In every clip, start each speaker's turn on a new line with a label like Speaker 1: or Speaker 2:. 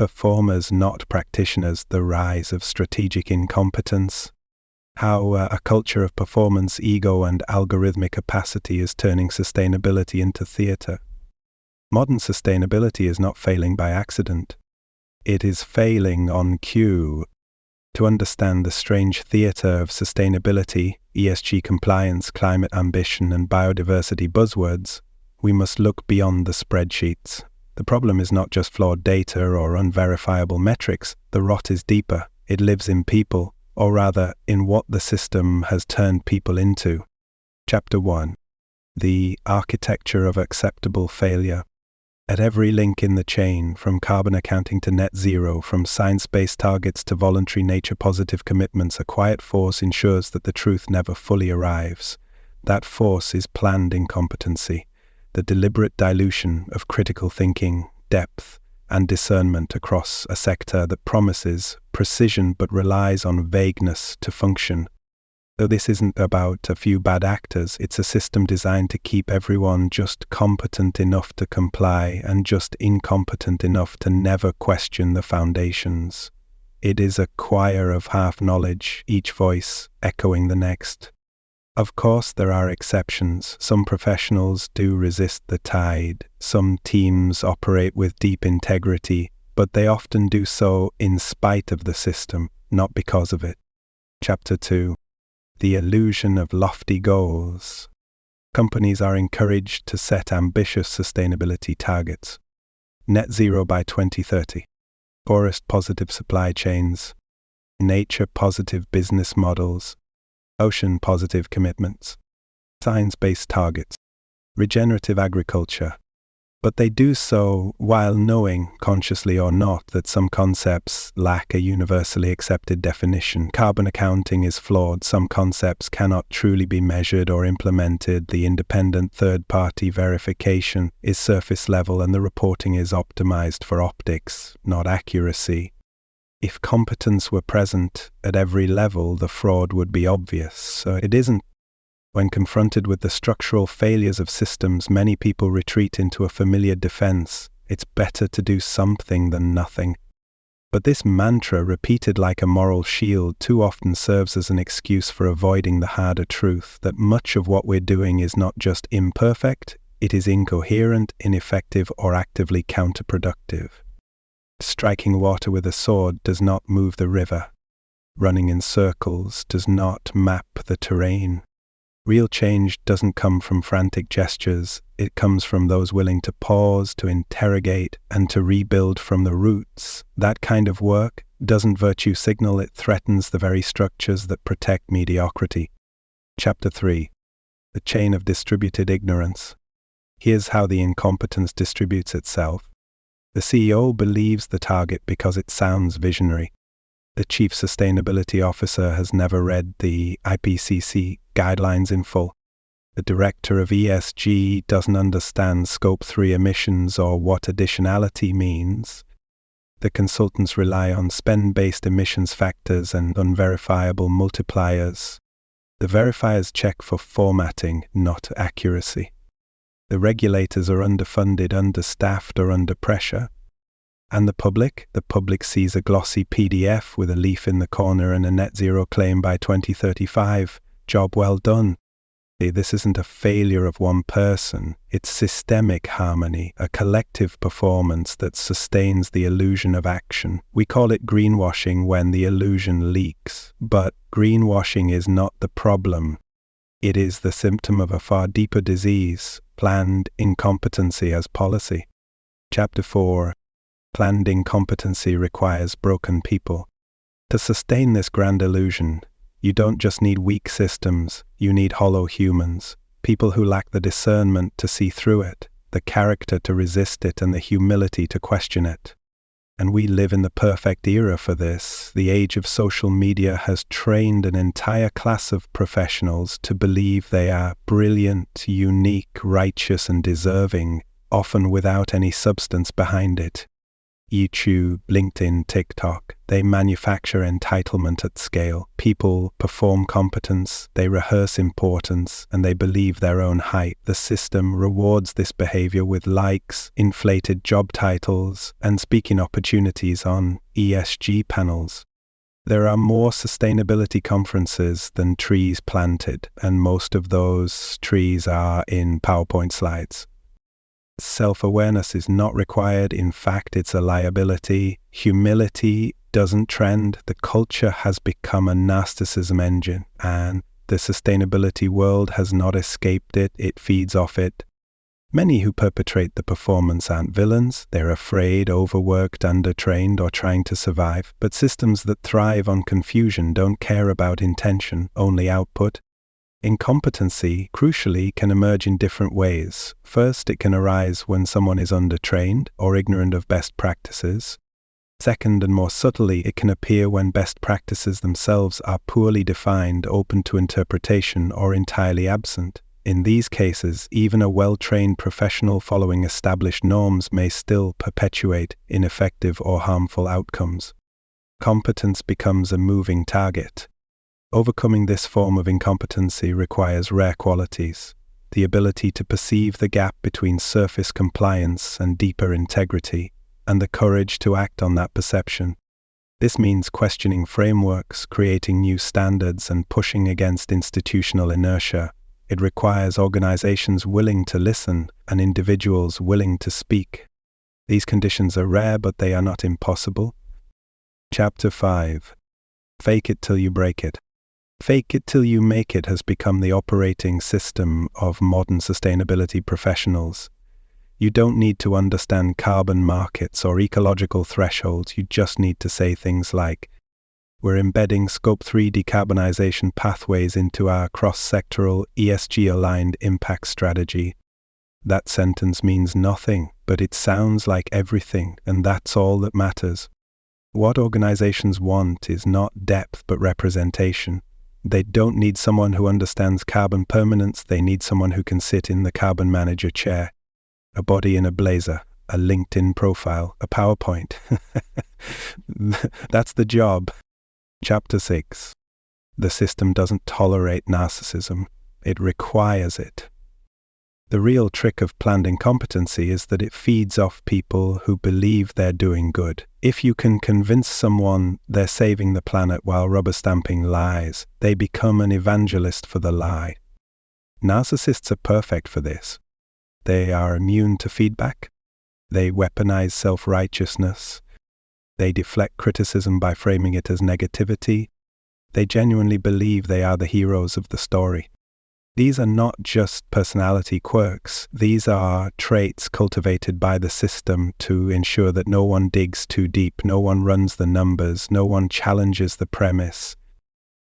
Speaker 1: Performers, not practitioners, the rise of strategic incompetence. How a culture of performance, ego, and algorithmic capacity is turning sustainability into theatre. Modern sustainability is not failing by accident. It is failing on cue. To understand the strange theatre of sustainability, ESG compliance, climate ambition, and biodiversity buzzwords, we must look beyond the spreadsheets. The problem is not just flawed data or unverifiable metrics. The rot is deeper. It lives in people, or rather, in what the system has turned people into. Chapter 1. The Architecture of Acceptable Failure. At every link in the chain, from carbon accounting to net zero, from science-based targets to voluntary nature-positive commitments, a quiet force ensures that the truth never fully arrives. That force is planned incompetency, the deliberate dilution of critical thinking, depth, and discernment across a sector that promises precision but relies on vagueness to function. Though this isn't about a few bad actors, it's a system designed to keep everyone just competent enough to comply and just incompetent enough to never question the foundations. It is a choir of half-knowledge, each voice echoing the next. Of course, there are exceptions. Some professionals do resist the tide. Some teams operate with deep integrity, but they often do so in spite of the system, not because of it. Chapter 2. The illusion of lofty goals. Companies are encouraged to set ambitious sustainability targets. Net zero by 2030. Forest-positive supply chains. Nature-positive business models. Ocean-positive commitments. Science-based targets. Regenerative agriculture. But they do so while knowing, consciously or not, that some concepts lack a universally accepted definition. Carbon accounting is flawed. Some concepts cannot truly be measured or implemented. The independent third-party verification is surface level, and the reporting is optimized for optics, not accuracy. If competence were present at every level, the fraud would be obvious. So it isn't. When confronted with the structural failures of systems, many people retreat into a familiar defense. It's better to do something than nothing. But this mantra, repeated like a moral shield, too often serves as an excuse for avoiding the harder truth that much of what we're doing is not just imperfect, it is incoherent, ineffective, or actively counterproductive. Striking water with a sword does not move the river. Running in circles does not map the terrain. Real change doesn't come from frantic gestures. It comes from those willing to pause, to interrogate, and to rebuild from the roots. That kind of work doesn't virtue signal, it threatens the very structures that protect mediocrity. Chapter 3. The Chain of Distributed Ignorance. Here's how the incompetence distributes itself. The CEO believes the target because it sounds visionary. The Chief Sustainability Officer has never read the IPCC guidelines in full. The Director of ESG doesn't understand Scope 3 emissions or what additionality means. The consultants rely on spend-based emissions factors and unverifiable multipliers. The verifiers check for formatting, not accuracy. The regulators are underfunded, understaffed, or under pressure. And the public sees a glossy PDF with a leaf in the corner and a net zero claim by 2035. Job well done. This isn't a failure of one person. It's systemic harmony, a collective performance that sustains the illusion of action. We call it greenwashing when the illusion leaks. But greenwashing is not the problem. It is the symptom of a far deeper disease, planned incompetency as policy. Chapter 4. Planned incompetency requires broken people. To sustain this grand illusion, you don't just need weak systems, you need hollow humans, people who lack the discernment to see through it, the character to resist it, and the humility to question it. And we live in the perfect era for this. The age of social media has trained an entire class of professionals to believe they are brilliant, unique, righteous, and deserving, often without any substance behind it. YouTube, LinkedIn, TikTok. They manufacture entitlement at scale. People perform competence, they rehearse importance, and they believe their own hype. The system rewards this behavior with likes, inflated job titles, and speaking opportunities on ESG panels. There are more sustainability conferences than trees planted, and most of those trees are in PowerPoint slides. Self-awareness is not required. In fact, it's a liability. Humility doesn't trend. The culture has become a narcissism engine, and the sustainability world has not escaped it. It feeds off it. Many who perpetrate the performance aren't villains. They're afraid, overworked, undertrained, or trying to survive. But systems that thrive on confusion don't care about intention, only output. Incompetency, crucially, can emerge in different ways. First, it can arise when someone is undertrained or ignorant of best practices. Second, and more subtly, it can appear when best practices themselves are poorly defined, open to interpretation, or entirely absent. In these cases, even a well-trained professional following established norms may still perpetuate ineffective or harmful outcomes. Competence becomes a moving target. Overcoming this form of incompetency requires rare qualities: the ability to perceive the gap between surface compliance and deeper integrity, and the courage to act on that perception. This means questioning frameworks, creating new standards, and pushing against institutional inertia. It requires organizations willing to listen and individuals willing to speak. These conditions are rare, but they are not impossible. Chapter 5. Fake it till you break it. Fake it till you make it has become the operating system of modern sustainability professionals. You don't need to understand carbon markets or ecological thresholds. You just need to say things like, "We're embedding Scope 3 decarbonization pathways into our cross-sectoral, ESG-aligned impact strategy." That sentence means nothing, but it sounds like everything, and that's all that matters. What organizations want is not depth but representation. They don't need someone who understands carbon permanence. They need someone who can sit in the carbon manager chair. A body in a blazer, a LinkedIn profile, a PowerPoint. That's the job. Chapter 6. The system doesn't tolerate narcissism. It requires it. The real trick of planned incompetency is that it feeds off people who believe they're doing good. If you can convince someone they're saving the planet while rubber-stamping lies, they become an evangelist for the lie. Narcissists are perfect for this. They are immune to feedback. They weaponize self-righteousness. They deflect criticism by framing it as negativity. They genuinely believe they are the heroes of the story. These are not just personality quirks. These are traits cultivated by the system to ensure that no one digs too deep, no one runs the numbers, no one challenges the premise.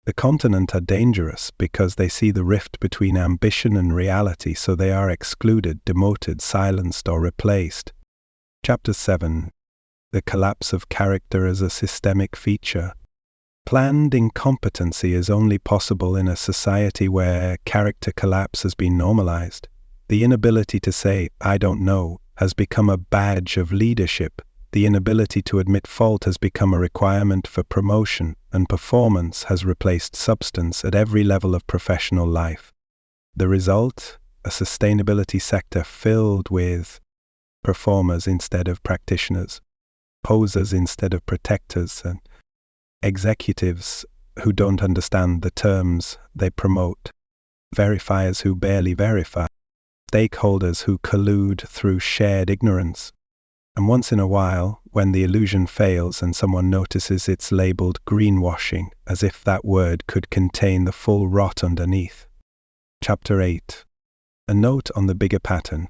Speaker 1: The continent are dangerous because they see the rift between ambition and reality, so they are excluded, demoted, silenced, or replaced. Chapter 7. The collapse of character as a systemic feature. Planned incompetency is only possible in a society where character collapse has been normalized. The inability to say, "I don't know," has become a badge of leadership. The inability to admit fault has become a requirement for promotion, and performance has replaced substance at every level of professional life. The result? A sustainability sector filled with performers instead of practitioners, posers instead of protectors, and executives who don't understand the terms they promote, verifiers who barely verify, stakeholders who collude through shared ignorance. And once in a while, when the illusion fails and someone notices it's labeled greenwashing, as if that word could contain the full rot underneath. Chapter 8. A note on the bigger pattern.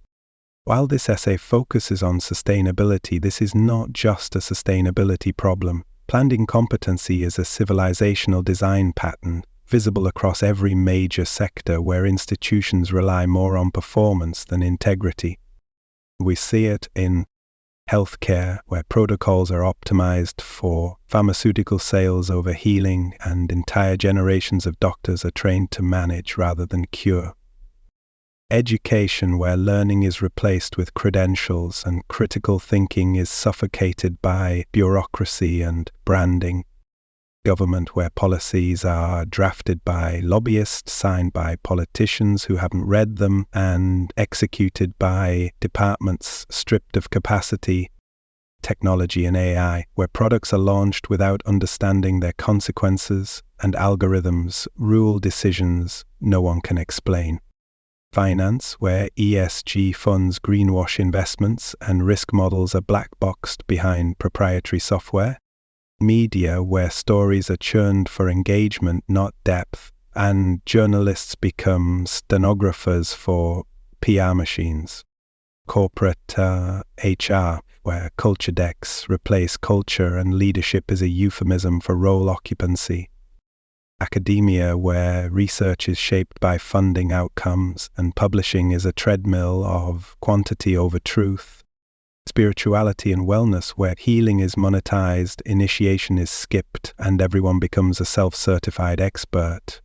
Speaker 1: While this essay focuses on sustainability, this is not just a sustainability problem. Planned incompetency is a civilizational design pattern, visible across every major sector where institutions rely more on performance than integrity. We see it in healthcare, where protocols are optimized for pharmaceutical sales over healing, and entire generations of doctors are trained to manage rather than cure. Education where learning is replaced with credentials and critical thinking is suffocated by bureaucracy and branding. Government where policies are drafted by lobbyists, signed by politicians who haven't read them, and executed by departments stripped of capacity. Technology and AI, where products are launched without understanding their consequences, and algorithms rule decisions no one can explain. Finance, where ESG funds greenwash investments and risk models are black-boxed behind proprietary software. Media, where stories are churned for engagement, not depth, and journalists become stenographers for PR machines. Corporate HR, where culture decks replace culture and leadership is a euphemism for role occupancy. Academia, where research is shaped by funding outcomes and publishing is a treadmill of quantity over truth. Spirituality and wellness, where healing is monetized, initiation is skipped, and everyone becomes a self-certified expert.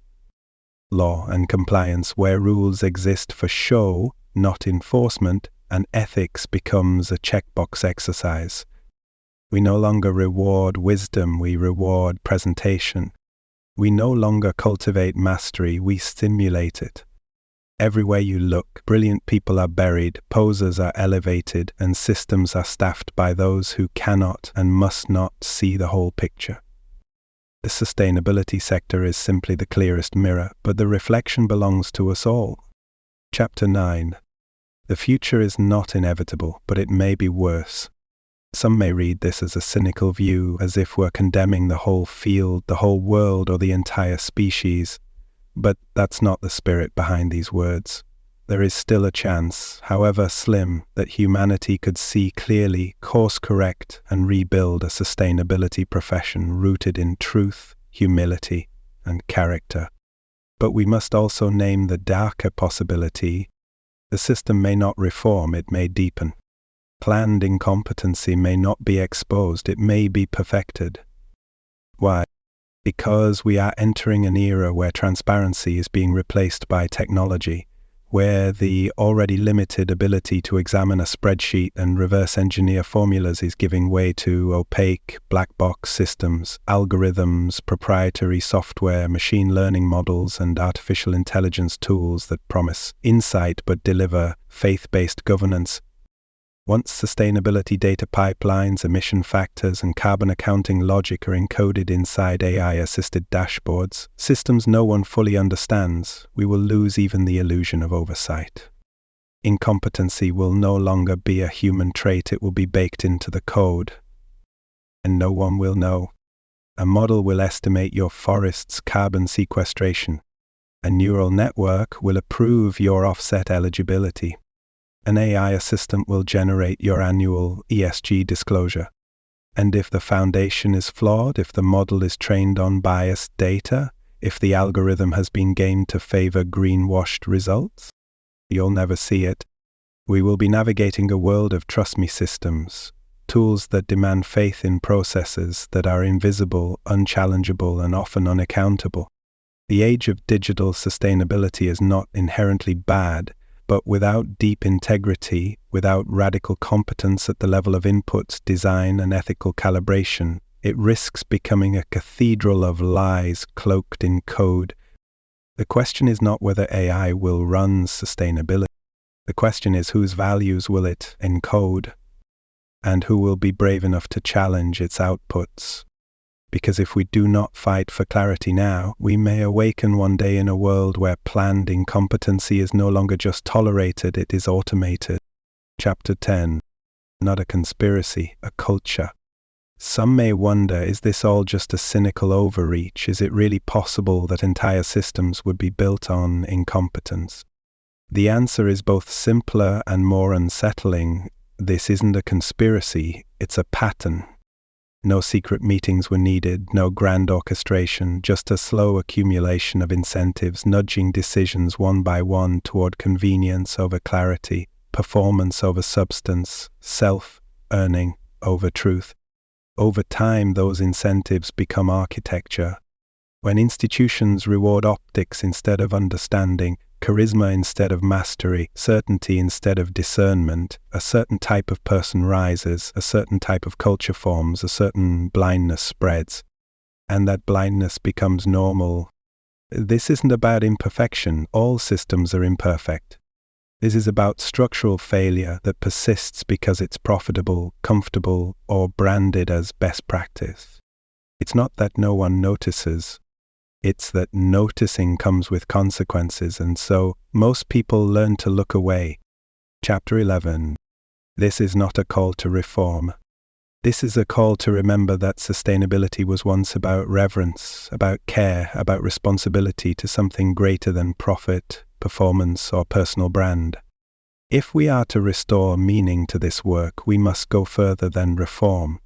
Speaker 1: Law and compliance, where rules exist for show, not enforcement, and ethics becomes a checkbox exercise. We no longer reward wisdom, we reward presentation. We no longer cultivate mastery, we stimulate it. Everywhere you look, brilliant people are buried, posers are elevated, and systems are staffed by those who cannot and must not see the whole picture. The sustainability sector is simply the clearest mirror, but the reflection belongs to us all. Chapter 9. The future is not inevitable, but it may be worse. Some may read this as a cynical view, as if we're condemning the whole field, the whole world, or the entire species. But that's not the spirit behind these words. There is still a chance, however slim, that humanity could see clearly, course correct, and rebuild a sustainability profession rooted in truth, humility, and character. But we must also name the darker possibility. The system may not reform, it may deepen. Planned incompetency may not be exposed, it may be perfected. Why? Because we are entering an era where transparency is being replaced by technology, where the already limited ability to examine a spreadsheet and reverse engineer formulas is giving way to opaque black box systems, algorithms, proprietary software, machine learning models, and artificial intelligence tools that promise insight but deliver faith-based governance. Once sustainability data pipelines, emission factors, and carbon accounting logic are encoded inside AI-assisted dashboards, systems no one fully understands, we will lose even the illusion of oversight. Incompetency will no longer be a human trait, it will be baked into the code. And no one will know. A model will estimate your forest's carbon sequestration. A neural network will approve your offset eligibility. An AI assistant will generate your annual ESG disclosure. And if the foundation is flawed, if the model is trained on biased data, if the algorithm has been gamed to favor greenwashed results, you'll never see it. We will be navigating a world of trust me systems, tools that demand faith in processes that are invisible, unchallengeable, and often unaccountable. The age of digital sustainability is not inherently bad, but without deep integrity, without radical competence at the level of inputs, design, and ethical calibration, it risks becoming a cathedral of lies cloaked in code. The question is not whether AI will run sustainability. The question is whose values will it encode, and who will be brave enough to challenge its outputs. Because if we do not fight for clarity now, we may awaken one day in a world where planned incompetency is no longer just tolerated, it is automated. Chapter 10. Not a conspiracy, a culture. Some may wonder, is this all just a cynical overreach? Is it really possible that entire systems would be built on incompetence? The answer is both simpler and more unsettling. This isn't a conspiracy, it's a pattern. No secret meetings were needed, no grand orchestration, just a slow accumulation of incentives nudging decisions one by one toward convenience over clarity, performance over substance, self-earning over truth. Over time, those incentives become architecture. When institutions reward optics instead of understanding, charisma instead of mastery, certainty instead of discernment. A certain type of person rises, a certain type of culture forms, a certain blindness spreads, and that blindness becomes normal. This isn't about imperfection. All systems are imperfect. This is about structural failure that persists because it's profitable, comfortable, or branded as best practice. It's not that no one notices. It's that noticing comes with consequences, and so most people learn to look away. Chapter 11. This is not a call to reform. This is a call to remember that sustainability was once about reverence, about care, about responsibility to something greater than profit, performance, or personal brand. If we are to restore meaning to this work, we must go further than reform.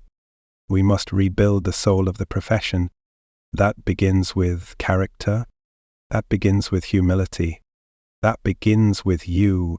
Speaker 1: We must rebuild the soul of the profession. That begins with character. That begins with humility. That begins with you